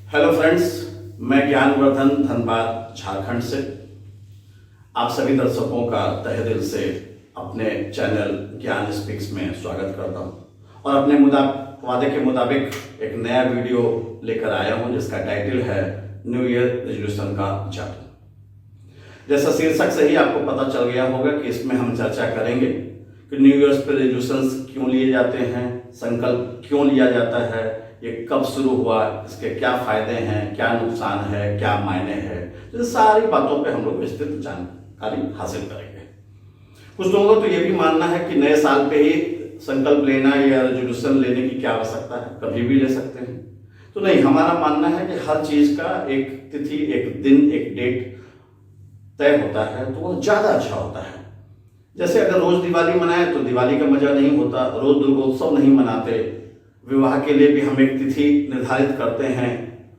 Hello friends, मैं ज्ञानवर्धन धनबाद झारखंड से आप सभी दर्शकों का तहे दिल से अपने चैनल ज्ञान स्पीक्स में स्वागत करता हूं और अपने वादे के मुताबिक एक नया वीडियो लेकर आया हूं जिसका टाइटल है न्यू ईयर रेजोल्यूशन का जादू। जैसा शीर्षक से ही आपको पता चल गया होगा कि इसमें हम चर्चा करेंगे कि न्यू ईयर्स पे रेजोल्यूशंस क्यों लिए जाते हैं, संकल्प क्यों लिया जाता है, ये कब शुरू हुआ, इसके क्या फायदे हैं, क्या नुकसान है, क्या मायने हैं, तो सारी बातों पे हम लोग विस्तृत जानकारी हासिल करेंगे। कुछ लोगों का तो ये भी मानना है कि नए साल पे ही संकल्प लेना या रेजोल्यूशन लेने की क्या आवश्यकता है, कभी भी ले सकते हैं। तो नहीं, हमारा मानना है कि हर चीज का एक तिथि, एक दिन, एक डेट तय होता है तो वो ज्यादा अच्छा होता है। जैसे अगर रोज दिवाली मनाए तो दिवाली का मजा नहीं होता, रोज दुर्गोत्सव नहीं मनाते। विवाह के लिए भी हम एक तिथि निर्धारित करते हैं,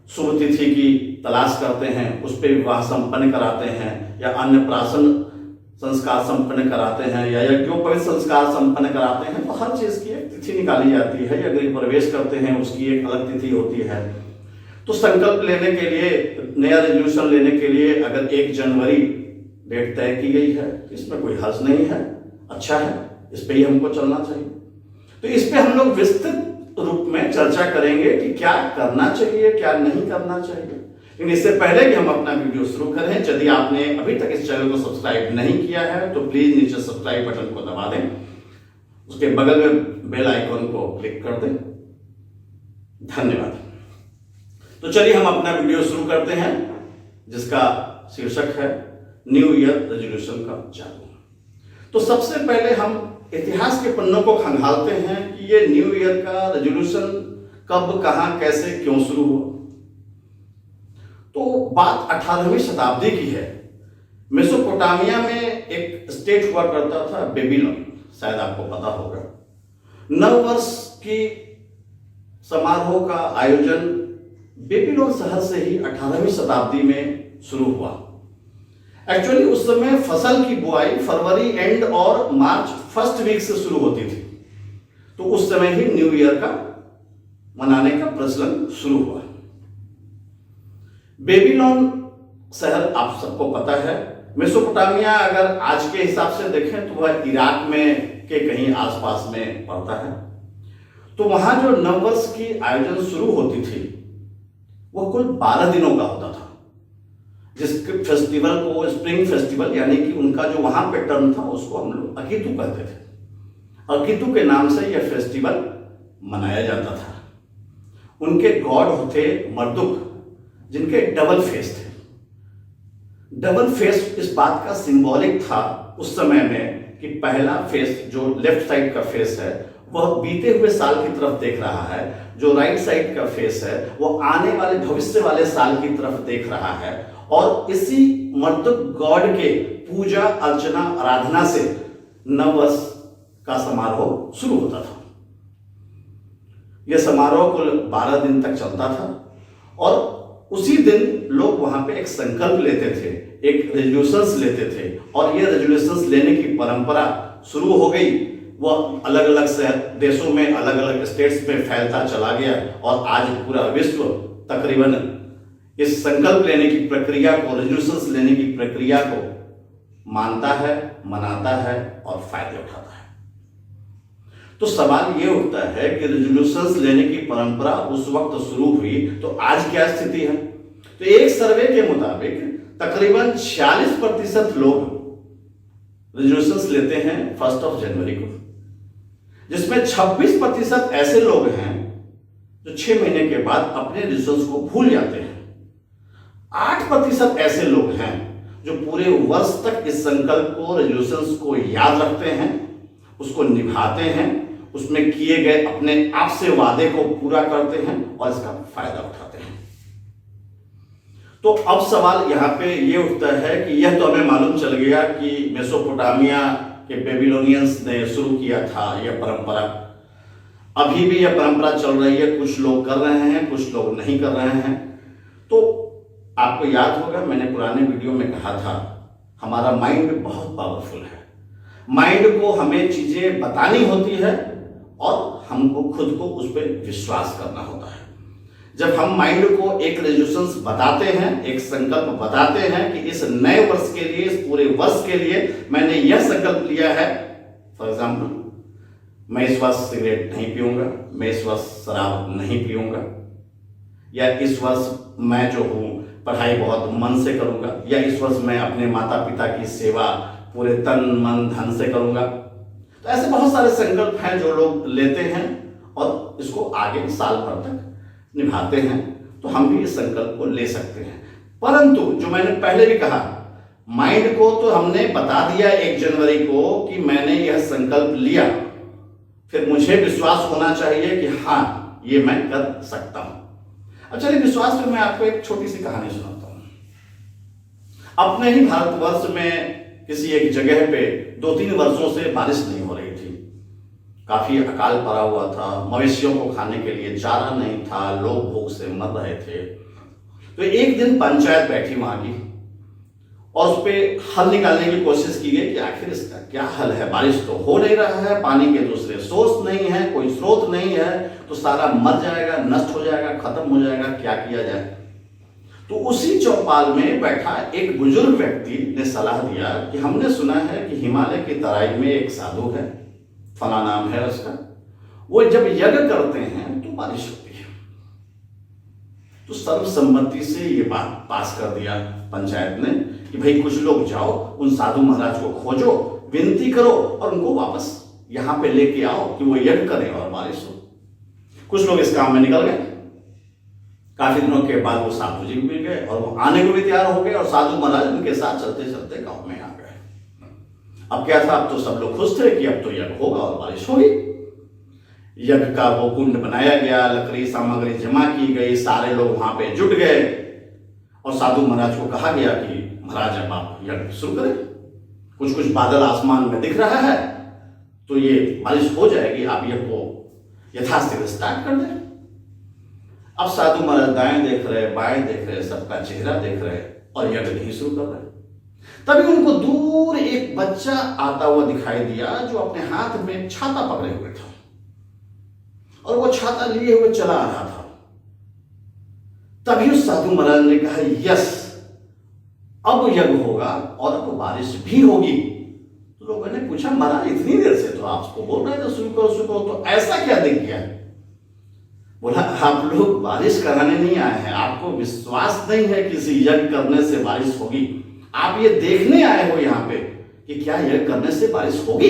शुभ तिथि की तलाश करते हैं, उस पर विवाह संपन्न कराते हैं या अन्नप्राशन संस्कार संपन्न कराते हैं या यज्ञोपवीत संस्कार संपन्न कराते हैं। तो हर चीज की एक तिथि निकाली जाती है। या गृह प्रवेश करते हैं उसकी एक अलग तिथि होती है। तो संकल्प लेने के लिए, नया रेजोल्यूशन लेने के लिए अगर 1 जनवरी डेट तय की गई है तो इसमें कोई हर्ज नहीं है, अच्छा है, इस पे ही हमको चलना चाहिए। तो इस पे हम लोग विस्तृत रूप में चर्चा करेंगे कि क्या करना चाहिए, क्या नहीं करना चाहिए। लेकिन इससे पहले कि हम अपना वीडियो शुरू करें, यदि आपने अभी तक इस चैनल को सब्सक्राइब नहीं किया है तो प्लीज नीचे सब्सक्राइब बटन को दबा दें, उसके बगल में बेल आइकन को क्लिक कर दें। धन्यवाद। तो चलिए हम अपना वीडियो शुरू करते हैं जिसका शीर्षक है न्यू ईयर रेजोल्यूशन का जादू। तो सबसे पहले हम इतिहास के पन्नों को खंगालते हैं कि ये न्यू ईयर का रेजोल्यूशन कब, कहां, कैसे, क्यों शुरू हुआ। तो बात 18वीं शताब्दी की है। मेसोपोटामिया में एक स्टेट हुआ करता था बेबीलोन, शायद आपको पता होगा। नववर्ष की समारोह का आयोजन बेबीलोन शहर से ही 18वीं शताब्दी में शुरू हुआ। एक्चुअली उस समय फसल की बुआई फरवरी एंड और मार्च फर्स्ट वीक से शुरू होती थी। तो उस समय ही न्यू ईयर का मनाने का प्रचलन शुरू हुआ। बेबीलोन शहर आप सबको पता है। मेसोपोटामिया अगर आज के हिसाब से देखें तो वह इराक में के कहीं आसपास में पड़ता है। तो वहां जो नववर्ष की आयोजन शुरू होती थी वह कुल 12 दिनों का होता था। जिस फेस्टिवल को स्प्रिंग फेस्टिवल यानी कि उनका जो वहां पे टर्म था उसको हम लोग अकीतू कहते थे। अकीतू के नाम से यह फेस्टिवल मनाया जाता था। उनके गॉड होते मर्दुक, जिनके डबल फेस थे। डबल फेस इस बात का सिंबॉलिक था उस समय में कि पहला फेस जो लेफ्ट साइड का फेस है वह बीते हुए साल की तरफ देख रहा है, जो राइट साइड का फेस है वो आने वाले भविष्य वाले साल की तरफ देख रहा है। और इसी मर्दुक गॉड के पूजा अर्चना आराधना से नववर्ष का समारोह शुरू होता था। यह समारोह कुल 12 दिन तक चलता था और उसी दिन लोग वहां पे एक संकल्प लेते थे, एक रेजोल्यूशंस लेते थे और यह रेजोल्यूशंस लेने की परंपरा शुरू हो गई। वह अलग अलग देशों में, अलग अलग स्टेट्स में फैलता चला गया और आज पूरा विश्व तकरीबन इस संकल्प लेने की प्रक्रिया को, रेजोल्यूशंस लेने की प्रक्रिया को मानता है, मनाता है और फायदे उठाता है। तो सवाल यह उठता है कि रेजोल्यूशंस लेने की परंपरा उस वक्त शुरू हुई तो आज क्या स्थिति है। तो एक सर्वे के मुताबिक तकरीबन 46% लोग रेजोल्यूशंस लेते हैं 1 जनवरी को, जिसमें 26% ऐसे लोग हैं जो 6 महीने के बाद अपने रेजोल्यूशंस को भूल जाते हैं। 8% ऐसे लोग हैं जो पूरे वर्ष तक इस संकल्प को, रेजोल्यूशंस को याद रखते हैं, उसको निभाते हैं, उसमें किए गए अपने आप से वादे को पूरा करते हैं और इसका फायदा उठाते हैं। तो अब सवाल यहां पे ये उठता है कि यह तो हमें मालूम चल गया कि मेसोपोटामिया के बेबीलोनियंस ने शुरू किया था यह परंपरा। अभी भी यह परंपरा चल रही है, कुछ लोग कर रहे हैं, कुछ लोग नहीं कर रहे हैं। तो आपको याद होगा मैंने पुराने वीडियो में कहा था हमारा माइंड बहुत पावरफुल है। माइंड को हमें चीजें बतानी होती है और हमको खुद को उस पर विश्वास करना होता है। जब हम माइंड को एक रेजोल्यूशंस बताते हैं, एक संकल्प बताते हैं कि इस नए वर्ष के लिए, इस पूरे वर्ष के लिए मैंने यह संकल्प लिया है, फॉर एग्जाम्पल मैं इस वर्ष सिगरेट नहीं पीऊंगा, मैं इस वर्ष शराब नहीं पीऊंगा, या इस वर्ष मैं जो हूं पढ़ाई बहुत मन से करूंगा, या इस वर्ष मैं अपने माता पिता की सेवा पूरे तन मन धन से करूंगा। तो ऐसे बहुत सारे संकल्प हैं जो लोग लेते हैं और इसको आगे साल भर तक निभाते हैं। तो हम भी इस संकल्प को ले सकते हैं, परंतु जो मैंने पहले भी कहा, माइंड को तो हमने बता दिया 1 जनवरी को कि मैंने यह संकल्प लिया, फिर मुझे विश्वास होना चाहिए कि हाँ ये मैं कर सकता हूं। अब चलिए विश्वास पे मैं आपको एक छोटी सी कहानी सुनाता हूं। अपने ही भारतवर्ष में किसी एक जगह पे 2-3 वर्षों से बारिश नहीं हो रही थी, काफी अकाल पड़ा हुआ था, मवेशियों को खाने के लिए चारा नहीं था, लोग भूख से मर रहे थे। तो एक दिन पंचायत बैठी वहां की और उस पर हल निकालने की कोशिश की गई कि आखिर इसका क्या हल है। बारिश तो हो नहीं रहा है, पानी के दूसरे सोर्स नहीं है, कोई स्रोत नहीं है, तो सारा मर जाएगा, नष्ट हो जाएगा, खत्म हो जाएगा, क्या किया जाए। तो उसी चौपाल में बैठा एक बुजुर्ग व्यक्ति ने सलाह दिया कि हमने सुना है कि हिमालय की तराई में एक साधु है, फला नाम है उसका, वो जब यज्ञ करते हैं तो बारिश होती है। तो सर्वसम्मति से ये बात पास कर दिया पंचायत ने कि भाई कुछ लोग जाओ, उन साधु महाराज को खोजो, विनती करो और उनको वापस यहां पे लेके आओ कि वो यज्ञ करें और बारिश हो। कुछ लोग इस काम में निकल गए। काफी दिनों के बाद वो साधु जी मिल गए और वो आने को भी तैयार हो गए और साधु महाराज उनके साथ चलते चलते गांव में आ गए। अब क्या था, अब तो सब लोग खुश थे कि अब तो यज्ञ होगा और बारिश होगी। यज्ञ का वो कुंड बनाया गया, लकड़ी सामग्री जमा की गई, सारे लोग वहां पे जुट गए और साधु महाराज को कहा गया कि महाराज अब आप यज्ञ शुरू करें, कुछ कुछ बादल आसमान में दिख रहा है तो ये बारिश हो जाएगी, आप यज्ञ को यथास्थिति स्टार्ट कर दें। अब साधु महाराज दाएं देख रहे, बाएं देख रहे, सबका चेहरा देख रहे और यज्ञ नहीं शुरू कर रहे। तभी उनको दूर एक बच्चा आता हुआ दिखाई दिया जो अपने हाथ में छाता पकड़े हुए था और वो छाता लिए हुए चला आ रहा था। तभी उस साधु महाराज ने कहा यस, अब यज्ञ होगा और अब बारिश भी होगी। तो लोगों ने पूछा महाराज इतनी देर से तो आपको बोल रहे थे शुरू करो शुरू करो, तो ऐसा क्या दिख गया? बोला आप लोग बारिश कराने नहीं आए हैं, आपको विश्वास नहीं है किसी यज्ञ करने से बारिश होगी, आप ये देखने आए हो यहां पे कि क्या यज्ञ करने से बारिश होगी।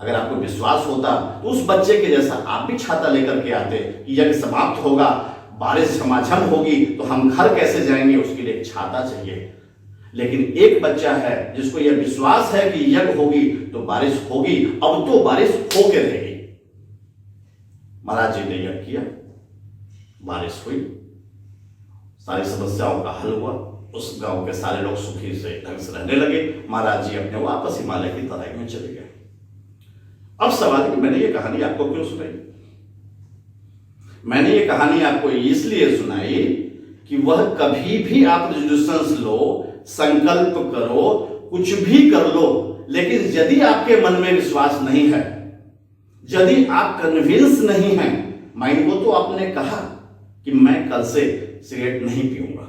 अगर आपको विश्वास होता तो उस बच्चे के जैसा आप भी छाता लेकर के आते कि यज्ञ समाप्त होगा, बारिश झमाझम होगी तो हम घर कैसे जाएंगे, उसके लिए एक छाता चाहिए। लेकिन एक बच्चा है जिसको यह विश्वास है कि यज्ञ होगी तो बारिश होगी, अब तो बारिश होके रहेगी। महाराज जी ने यज्ञ किया, बारिश हुई, सारी समस्याओं का हल हुआ, उस गांव के सारे लोग सुखी से ढंग से रहने लगे। महाराज जी अपने वापस हिमालय की तराई में चले गए। अब सवाल है कि मैंने ये कहानी आपको क्यों सुनाई? मैंने ये कहानी आपको इसलिए सुनाई कि वह कभी भी आप रेजोल्यूशंस लो, संकल्प करो, कुछ भी कर लो, लेकिन यदि आपके मन में विश्वास नहीं है, यदि आप कन्विंस नहीं हैं, माइंड को तो आपने कहा कि मैं कल से सिगरेट नहीं पीऊंगा,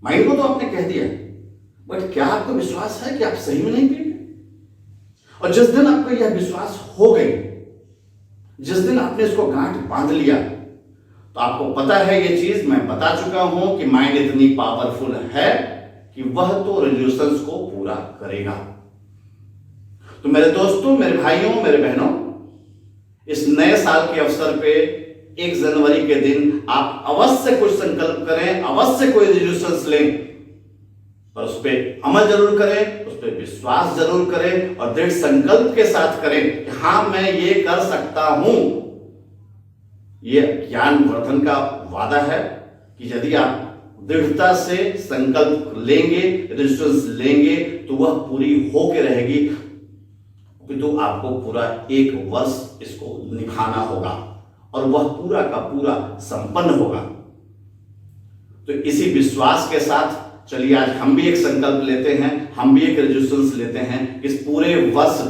माइंड को तो आपने कह दिया, बट क्या आपको विश्वास है कि आप सही में नहीं पिएंगे? और जिस दिन आपको यह विश्वास हो गई, जिस दिन आपने इसको गांठ बांध लिया, तो आपको पता है ये चीज मैं बता चुका हूं कि माइंड इतनी पावरफुल है कि वह तो रेजोल्यूशंस को पूरा करेगा। तो मेरे दोस्तों, मेरे भाइयों, मेरे बहनों, इस नए साल के अवसर पे 1 जनवरी के दिन आप अवश्य कुछ संकल्प करें, अवश्य कोई रेजोल्यूशंस लें, पर उस पर अमल जरूर करें, उस पर विश्वास जरूर करें और दृढ़ संकल्प के साथ करें कि हाँ मैं ये कर सकता हूं। ये ज्ञान वर्धन का वादा है कि यदि आप दृढ़ता से संकल्प लेंगे, रेजोल्यूशंस लेंगे, तो वह पूरी होके रहेगी, तो आपको पूरा 1 वर्ष इसको निभाना होगा और वह पूरा का पूरा संपन्न होगा। तो इसी विश्वास के साथ चलिए आज हम भी एक संकल्प लेते हैं, हम भी एक रेजोल्यूशंस लेते हैं। इस पूरे वर्ष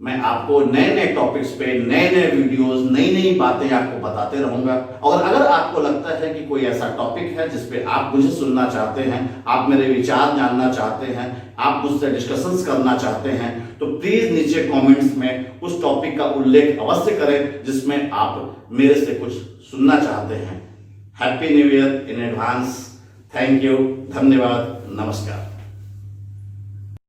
मैं आपको नए नए टॉपिक्स पे नए नए वीडियोस नई नई बातें आपको बताते रहूंगा। और अगर आपको लगता है कि कोई ऐसा टॉपिक है जिस पे आप मुझे सुनना चाहते हैं, आप मेरे विचार जानना चाहते हैं, आप मुझसे डिस्कशंस करना चाहते हैं, तो प्लीज नीचे कमेंट्स में उस टॉपिक का उल्लेख अवश्य करें जिसमें आप मेरे से कुछ सुनना चाहते हैं। Happy new year in advance. Thank you, धन्यवाद, नमस्कार।